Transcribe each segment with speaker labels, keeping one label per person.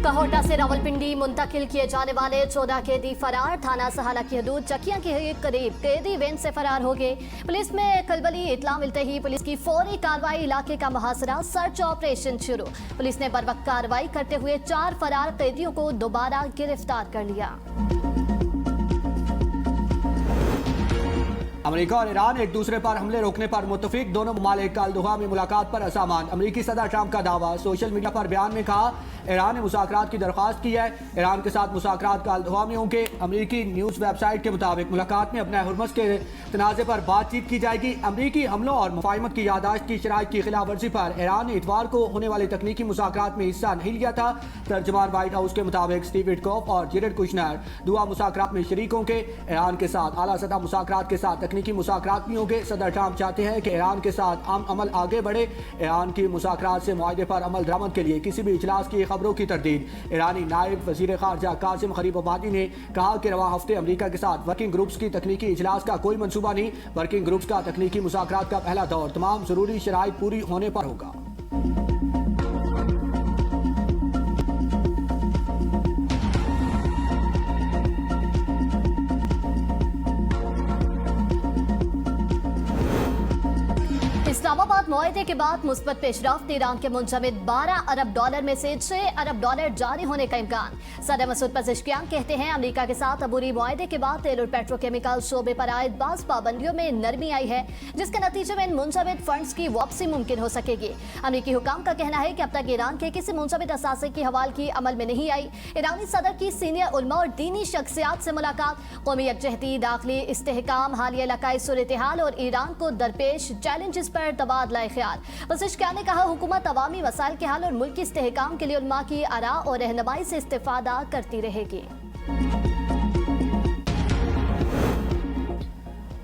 Speaker 1: कहोटा से रावलपिंडी मुंतकिल किए जाने वाले 14 कैदी फरार। थाना सहाला की हदूद चकिया के करीब कैदी वैन से फरार हो गए। पुलिस में खलबली इतला मिलते ही पुलिस की फौरी कार्रवाई, इलाके का मुहासरा, सर्च ऑपरेशन शुरू। पुलिस ने बर वक्त कार्रवाई करते हुए 4 फरार कैदियों को दोबारा गिरफ्तार कर लिया।
Speaker 2: अमेरिका और ईरान एक दूसरे पर हमले रोकने पर मुत्तफिक। दोनों ममालिक कल दोहा में मुलाकात पर असामान। अमेरिकी सदर ट्रंप का दावा। सोशल मीडिया पर बयान में कहा ईरान ने मुज़ाकरात की दरख्वास्त की है। ईरान के साथ मुज़ाकरात कल दोहा में होंगे। अमेरिकी न्यूज़ वेबसाइट के मुताबिक मुलाकात में अपने हुर्मस के तनाज़े पर बातचीत की जाएगी। अमेरिकी हमलों और मुफाहिमत की यादाश्त की शराइत की खिलाफ वर्जी पर ईरान ने इतवार को होने वाले तकनीकी मुज़ाकरात में हिस्सा नहीं लिया था। तर्जमान व्हाइट हाउस के मुताबिक स्टीव विटकॉफ और जेरेड कुशनर दोहा मुज़ाकरात में शरीक होंगे। ईरान के साथ आला सतह मुज़ाकरात के साथ तकनीकी मुज़ाकरात भी होंगे। सदर ट्रंप चाहते हैं कि ईरान के साथ अमल आगे बढ़े। ईरान की मुज़ाकरात से मुआहदे पर अमल दरामद के लिए किसी भी इजलास की खबरों की तरदीद। ईरानी नायब वज़ीर ख़ारजा कासिम गरीबाबादी ने कहा कि रवां हफ्ते अमेरिका के साथ वर्किंग ग्रुप्स की तकनीकी इजलास का कोई मंसूबा नहीं। वर्किंग ग्रुप्स का तकनीकी मुज़ाकरात का पहला दौर तमाम ज़रूरी शराइत पूरी होने पर होगा।
Speaker 1: इस्लामाबाद मुआहदे के बाद मुस्बत पेशरफ्त। ईरान के मुंजमद $12 अरब में से $6 अरब जारी होने का इम्कान। सदर मसूद पज़ेश्कियान कहते हैं अमेरिका के साथ अबूरी मुआहदे के बाद तेल और पेट्रोकेमिकल शोबे पर आयद बाज़ पाबंदियों में नरमी आई है, जिसके नतीजे में इन मुंजमद फंड्स की वापसी मुमकिन हो सकेगी। अमेरिकी हुकाम का कहना है कि अब तक ईरान के किसी मुंजमद असासे की हवाल की अमल में नहीं आई। ईरानी सदर की सीनियर उलमा और दीनी शख्सियात से मुलाकात। कौमी यकजहती, दाखिली इस्तेहकाम, हालिया इलाकाई सूरत हाल और ईरान को दरपेश चैलेंजेस पर तबादला ख्याल। पज़ेश्कियान ने कहा हुकूमत अवामी मसाइल के हल और मुल्की इस्तेहकाम के लिए उलमा की आरा और रहनुमाई से इस्तिफादा करती रहेगी।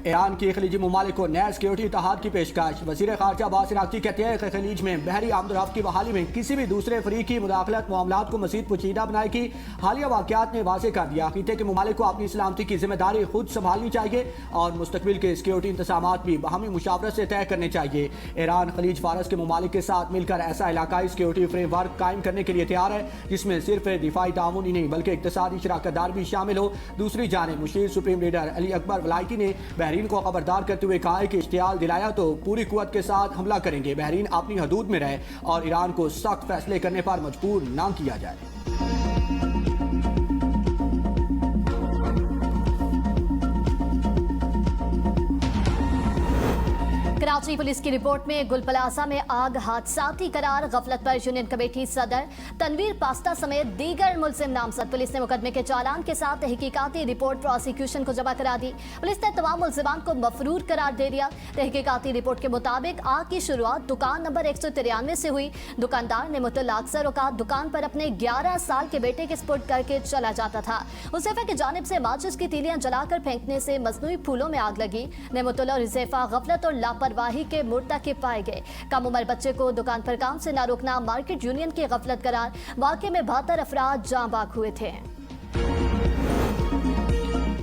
Speaker 2: ईरान की खलीजी ममालिक को नए सिक्योरिटी इत्तेहाद की पेशकश। वज़ीर ख़ारजा अब्बास अराग़ची कहते हैं कि खलीज में बहरी आमदोरफ्त की बहाली में किसी भी दूसरे फरीक की मुदाखलत मामलात को मज़ीद पेचीदा बनाएगी। हालिया वाक़यात ने वाज़ेह कर दिया खिते के ममालिक को अपनी सलामती की जिम्मेदारी खुद संभालनी चाहिए और मुस्तकबिल के सिक्योरिटी इंतज़ामात भी बाहमी मुशावरत से तय करने चाहिए। ईरान खलीज फारस के ममालिक के साथ मिलकर ऐसा इलाकाई सिक्योरिटी फ्रेमवर्क कायम करने के लिए तैयार है जिसमें सिर्फ दिफाई ताउन ही नहीं बल्कि इक़्तिसादी शराकतदार भी शामिल हो। दूसरी जानिब Musheer supreme leader Ali Akbar वलायती ने बहरीन को खबरदार करते हुए कहा है कि इश्तियाल दिलाया तो पूरी कुव्वत के साथ हमला करेंगे। बहरीन अपनी हदूद में रहे और ईरान को सख्त फैसले करने पर मजबूर ना किया जाए।
Speaker 1: कराची पुलिस की रिपोर्ट में गुल प्लाजा में आग हादसाती करार। गफलत पर यूनियन कमेटी सदर तनवीर पास्ता समेत दीगर मुलजिम नामजद। पुलिस ने मुकदमे के चालान के साथ तहकीकाती रिपोर्ट प्रोसिक्यूशन को जमा करा दी। पुलिस ने तमाम मुलजिमान को मफरूर करार दे दिया। तहकीकाती रिपोर्ट के मुताबिक आग की शुरुआत दुकान नंबर 193 से हुई। दुकानदार ने मुतल्ला अक्सर औकात दुकान पर अपने 11 साल के बेटे के स्पुर्द करके चला जाता था। हुज़ैफा की जानिब से माचिस की तीलियां जलाकर फेंकने से मसनूई फूलों में आग लगी। नेमतुल्लाह और हुज़ैफा गफलत और लापरवाही के मुर्तकिब पाए गए। कम उम्र बच्चे को दुकान पर काम से न रोकना मार्केट यूनियन की गफलत करार। वाक़े में 72 अफराद जाँ बाग हुए थे।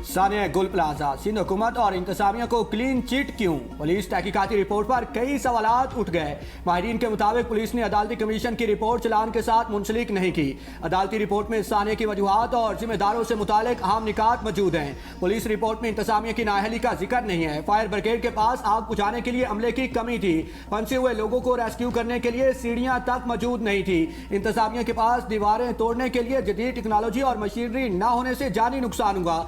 Speaker 2: सानिया गुल प्लाजा सिंध हुकूमत और इंतजामिया को क्लीन चिट क्यों? पुलिस तहकीकाती रिपोर्ट पर कई सवालात उठ गए। माहिरीन के मुताबिक पुलिस ने अदालती कमीशन की रिपोर्ट चलान के साथ मुंसलिक नहीं की। अदालती रिपोर्ट में सानिया की वजूहात और जिम्मेदारों से मुतालिक अहम निकात मौजूद हैं। पुलिस रिपोर्ट में इंतजामिया की नाअहली का जिक्र नहीं है। फायर ब्रिगेड के पास आग बुझाने के लिए अमले की कमी थी। फंसे हुए लोगों को रेस्क्यू करने के लिए सीढ़ियां तक मौजूद नहीं थी। इंतजामिया के पास दीवारें तोड़ने के लिए जदीद टेक्नोलॉजी और मशीनरी न होने से जानी नुकसान हुआ।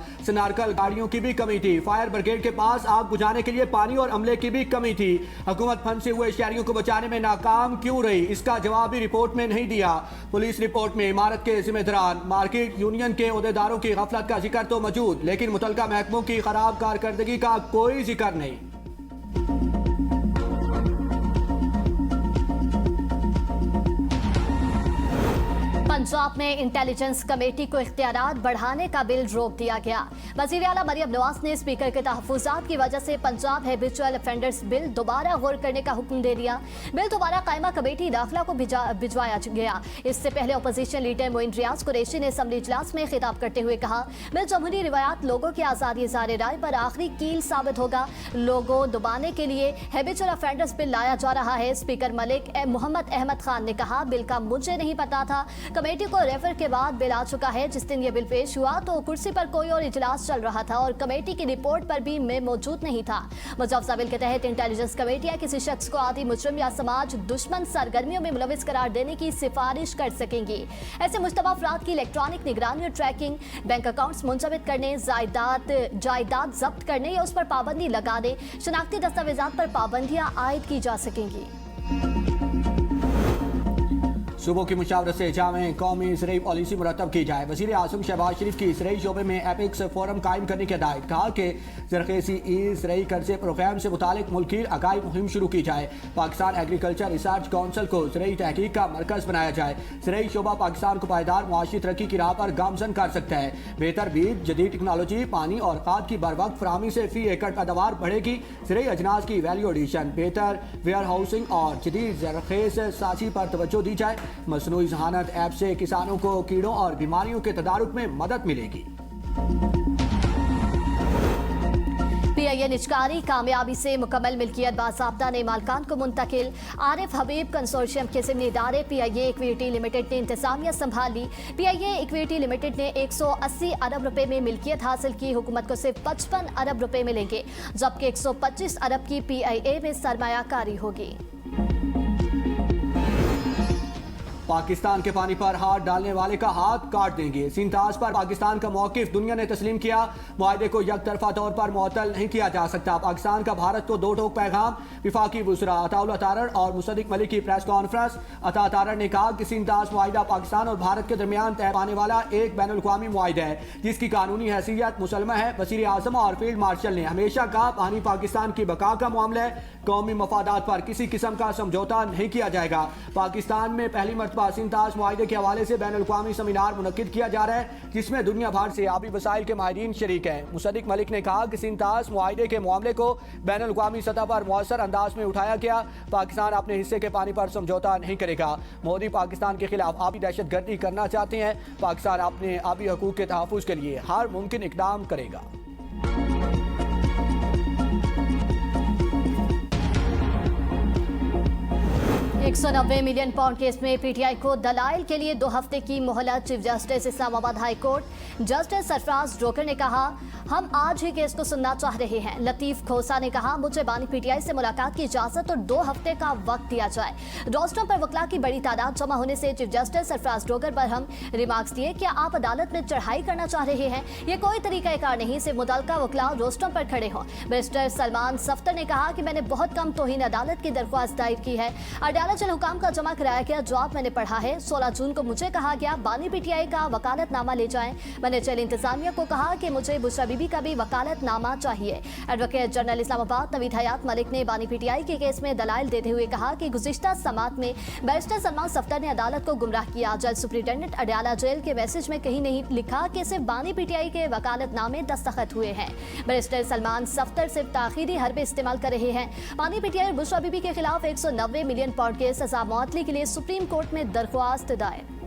Speaker 2: गाड़ियों की भी कमी थी। फायर ब्रिगेड के पास आग बुझाने के लिए पानी और अमले की भी कमी थी। हुकूमत फंसे हुए शहरियों को बचाने में नाकाम क्यों रही? इसका जवाब भी रिपोर्ट में नहीं दिया। पुलिस रिपोर्ट में इमारत के जिम्मेदारान, मार्केट यूनियन के ओहदेदारों की गफलत का जिक्र तो मौजूद, लेकिन मुतल्लिका महकमों की खराब कारकर्दगी का कोई जिक्र नहीं।
Speaker 1: पंजाब में इंटेलिजेंस कमेटी को इख्तियारात बढ़ाने का बिल रोक दिया गया। वज़ीर आला मरियम नवाज ने स्पीकर के तहफ़्फ़ुज़ात की वजह से पंजाब हैबिचुअल ऑफेंडर्स बिल दोबारा गौर करने का हुक्म दे दिया। बिल दोबारा कायमा कमेटी दाखिला को भिजवाया गया। इससे पहले अपोजिशन लीडर मोइन रियाज कुरैशी ने असम्बली इजलास में खिताब करते हुए कहा, बिल जमहूरी रिवायात लोगों की आज़ादी इज़हार राय पर आखिरी कील साबित होगा। लोगों दबाने के लिए हैबिचुअल ऑफेंडर्स बिल लाया जा रहा है। स्पीकर मलिक मोहम्मद अहमद खान ने कहा, बिल का मुझे नहीं पता था। कमेटी को रेफर के बाद बिल आ चुका है। जिस दिन ये बिल पेश हुआ तो कुर्सी पर कोई और इजलास चल रहा था और कमेटी की रिपोर्ट पर भी मैं मौजूद नहीं था। मुआवजा बिल के तहत इंटेलिजेंस कमेटियां किसी शख्स को आदि मुजरिम या समाज दुश्मन सरगर्मियों में मुलविस करार देने की सिफारिश कर सकेंगी। ऐसे मुश्तबा अफराद की इलेक्ट्रॉनिक निगरानी और ट्रैकिंग, बैंक अकाउंट्स मुंजमद करने, जायदाद जब्त करने या उस पर पाबंदी लगाने, शनाख्ती दस्तावेजात पर पाबंदियां आयद की जा सकेंगी।
Speaker 2: सूबों की मुशावरत से जामे कौमी ज़रई पॉलिसी मुरतब की जाए। वज़ीर आज़म शहबाज शरीफ की ज़रई शोबे में एपिक्स फोरम कायम करने की हिदायत। कहा कि ज़रखेज़ी ज़रई कर्ज़े प्रोग्राम से मुतालिक मुल्की आगाही मुहिम शुरू की जाए। पाकिस्तान एग्रीकल्चर रिसर्च काउंसिल को ज़रई तहकीक का मरकज़ बनाया जाए। ज़रई शोबा पाकिस्तान को पायदार मुआशी तरक्की की राह पर गामजन कर सकता है। बेहतर बीज, जदीद टेक्नोलॉजी, पानी और खाद की बर वक्त फराहमी से फी एकड़ पैदावार बढ़ेगी। ज़रई अजनास की वैल्यू एडिशन, बेहतर वेयर हाउसिंग और जदीद ज़रखेज़ साजी पर तवज्जो दी जाए। मसनूई ज़हानत ऐप से किसानों को कीड़ों और बीमारियों के तदारुक में मदद मिलेगी।
Speaker 1: PIA निजकारी कामयाबी से मुकम्मल मिल्कियत बाज़ाब्ता ने मालकान को मुंतकिल। आरिफ हबीब कंसोर्शियम के ज़िम्नी इदारे PIA इक्विटी लिमिटेड ने इंतजामिया संभाल ली। PIA इक्विटी लिमिटेड ने 180 अरब रुपए में मिल्कियत हासिल की। हुकूमत को सिर्फ 55 अरब रुपए मिलेंगे, जबकि 125 अरब की PIA में सरमायाकारी होगी।
Speaker 2: पाकिस्तान के पानी पर हाथ डालने वाले का हाथ काट देंगे। सिंताज पर पाकिस्तान का मौकिफ दुनिया ने तस्लीम किया। मुआहदे को यक तरफा तौर पर मुअत्तल नहीं किया जा सकता। पाकिस्तान का भारत को दो टोक पैगाम। विफाकी वज़रा अताउल्लाह तारड़ और मुसद्दिक मलिक की प्रेस कॉन्फ्रेंस। अता तारड़ ने कहा कि सिंताज मुआहिदा पाकिस्तान और भारत के दरमियान तय पाने वाला एक बैनुल-अक़वामी मुआहिदा है जिसकी कानूनी हैसियत मुसलमा है। वज़ीर आज़म और फील्ड मार्शल ने हमेशा कहा पानी पाकिस्तान की बका का मामला है, कौमी मफादात पर किसी किस्म का समझौता नहीं किया जाएगा। पाकिस्तान में पहली मरतबा सिंताज मुआहिदे के हवाले से बैनुल-अक़वामी सेमिनार मुनक्किद किया जा रहा है जिसमें दुनिया भर से आबी वसाइल के माहिरीन शरीक हैं। मुसद्दिक मलिक ने कहा कि सिंताज मुआहिदे के मामले को बैनुल-अक़वामी सतह पर मौसर अंदाज में उठाया गया। पाकिस्तान अपने हिस्से के पानी पर समझौता नहीं करेगा। मोदी पाकिस्तान के खिलाफ आबी दहशतगर्दी करना चाहते हैं। पाकिस्तान अपने आबी हकूक के तहफ़्फ़ुज़ के लिए हर मुमकिन इक़दाम करेगा।
Speaker 1: 190 मिलियन पाउंड केस में PTI को दलाइल के लिए 2 हफ्ते की मोहलत। Chief justice Islamabad high court justice Sarfaraz Dogar ने कहा हम आज ही केस को सुनना चाह रहे हैं। लतीफ खोसा ने कहा मुझे बानी PTI से मुलाकात की इजाजत और 2 हफ्ते का वक्त दिया जाए। रोस्टरों पर वकला की बड़ी तादाद जमा होने से चीफ जस्टिस सरफराज ड्रोकर पर हम रिमार्क्स दिए। क्या आप अदालत में चढ़ाई करना चाह रहे हैं? ये कोई तरीकाकार नहीं, सिर्फ मुतल्लिका वकला रोस्टरों पर खड़े हों। बैरिस्टर सलमान सफ्तर ने कहा कि मैंने बहुत कम तौहीन अदालत की दरख्वास्त दायर की है। अदालत हुकाम का जमा कराया गया जवाब मैंने पढ़ा है। 16 जून को मुझे कहा गया बानी PTI का वकालतनामा ले जाएं। मैंने जेल इंतजामिया को कहा कि मुझे बुशरा बीबी का भी वकालतनामा चाहिए। एडवोकेट जनरल इस्लामाबाद नवीद हयात मलिक ने बानी PTI के केस में दलाइल देते हुए कहा कि गुज़िश्ता समात में बैरिस्टर सलमान सफ्तर ने अदालत को गुमराह किया। जल सुप्रिंटेंडेंट अडयाला जेल के मैसेज में कहीं नहीं लिखा कि सिर्फ बानी PTI के वकालतनामे दस्तखत हुए हैं। बैरिस्टर सलमान सफ्तर सिर्फ ताखीरी हरबे इस्तेमाल कर रहे हैं। बानी PTI और बुशरा बीबी के खिलाफ 190 मिलियन पाउंड के सजा मुअत्तली के लिए सुप्रीम कोर्ट में दरख्वास्त दायर।